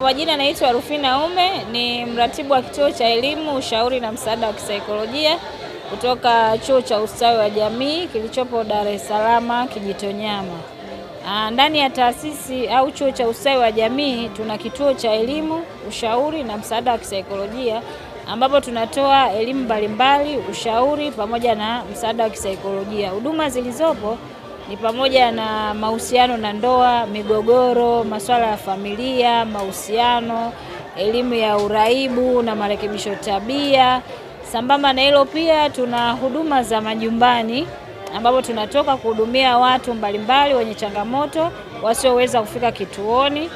Kwa jina naitwa Rufina Ume, ni mratibu wa kituo cha elimu, ushauri na msaada wa kisaikolojia kutoka chuo cha ustawi wa jamii kilichopo Dar es Salaam Kijitonyama. Ndani ya taasisi au chuo cha ustawi wa jamii tuna kituo cha elimu, ushauri na msaada wa kisaikolojia ambapo tunatoa elimu mbalimbali, ushauri pamoja na msaada wa kisaikolojia. Huduma zilizopo ni pamoja na mahusiano na ndoa, migogoro, masuala ya familia, mahusiano, elimu ya uraibu na marekebisho tabia. Sambamba na hilo pia tuna huduma za majumbani ambapo tunatoka kuhudumia watu mbalimbali wenye changamoto wasioweza kufika kituoni.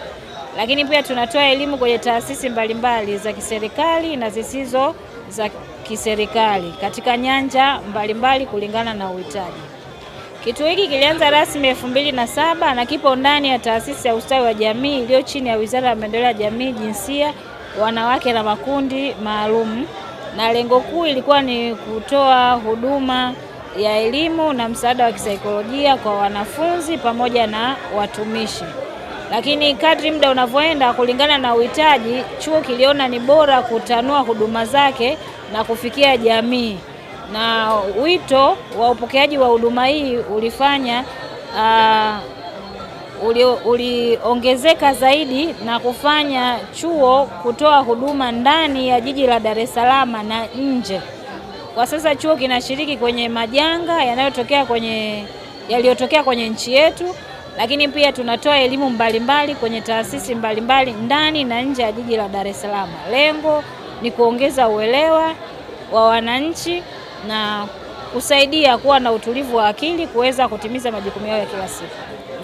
Lakini pia tunatoa elimu kwenye taasisi mbalimbali za kiserikali na zisizo za kiserikali katika nyanja mbalimbali kulingana na uhitaji. Kituo hiki kilianza rasmi 2007 na kipo ndani ya taasisi ya ustawi wa jamii iliyo chini ya Wizara ya Maendeleo ya Jamii, Jinsia, Wanawake na Makundi Maalum, na lengo kuu ilikuwa ni kutoa huduma ya elimu na msaada wa kisaikolojia kwa wanafunzi pamoja na watumishi. Lakini kadri muda unavyoenda kulingana na uhitaji, chuo kiliona ni bora kutanua huduma zake na kufikia jamii. Na wito wa upokeaji wa huduma hii ulifanya uliongezeka zaidi na kufanya chuo kutoa huduma ndani ya jiji la Dar es Salaam na nje. Kwa sasa chuo kinashiriki kwenye majanga yaliyotokea kwenye nchi yetu, lakini pia tunatoa elimu mbalimbali kwenye taasisi mbalimbali ndani na nje ya jiji la Dar es Salaam. Lengo ni kuongeza uelewa wa wananchi na kusaidia kuwa na utulivu wa akili kuweza kutimiza majukumu yao ya kila siku.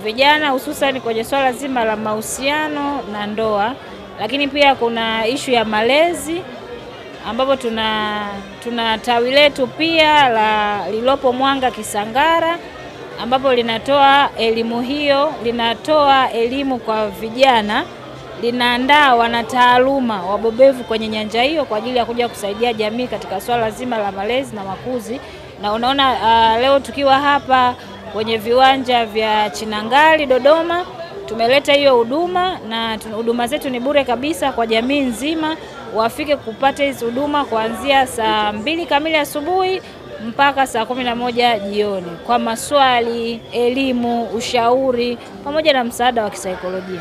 Vijana hususan kwenye swala zima la mahusiano na ndoa, lakini pia kuna ishu ya malezi ambapo tuna tawi letu pia lilopo Mwanga Kisangara ambapo linatoa elimu kwa vijana, linaandaa wanataaluma wabobevu kwenye nyanja hiyo kwa ajili ya kuja kusaidia jamii katika swala zima la malezi na makuzi. Na unaona leo tukiwa hapa kwenye viwanja vya Chinangali Dodoma, tumeleta hiyo huduma na huduma zetu ni bure kabisa kwa jamii nzima. Wafike kupata hizo huduma kuanzia saa 2 kamili asubuhi mpaka saa 11 jioni kwa maswali, elimu, ushauri pamoja na msaada wa kisaikolojia.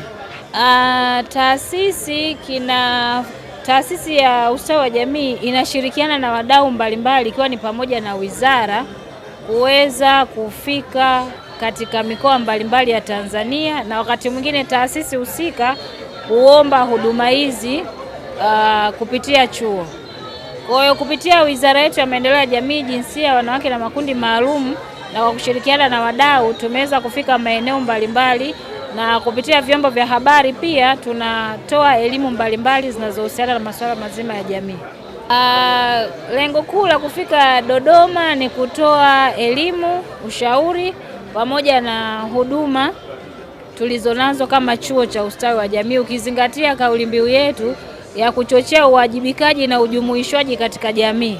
Taasisi ya ustawi wa jamii inashirikiana na wadau mbalimbali ikiwa ni pamoja na wizara kuweza kufika katika mikoa mbalimbali ya Tanzania, na wakati mwingine taasisi husika huomba huduma hizi kupitia chuo. Kwa hiyo kupitia Wizara yetu ya Maendeleo ya Jamii, Jinsia, Wanawake na Makundi Maalum na kwa kushirikiana na wadau tumeweza kufika maeneo mbalimbali, na kupitia vyombo vya habari pia tunatoa elimu mbalimbali zinazohusiana na masuala mazima ya jamii. Lengo kuu la kufika Dodoma ni kutoa elimu, ushauri pamoja na huduma tulizonazo kama chuo cha ustawi wa jamii, ukizingatia kauli mbiu yetu ya kuchochea uwajibikaji na ujumuishwaji katika jamii.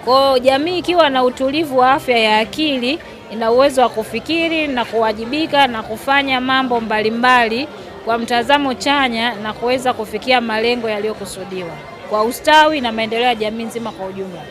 Kwa jamii ikiwa na utulivu wa afya ya akili, ina uwezo wa kufikiri na kuwajibika na kufanya mambo mbalimbali kwa mtazamo chanya na kuweza kufikia malengo yaliyokusudiwa kwa ustawi na maendeleo ya jamii nzima kwa ujumla.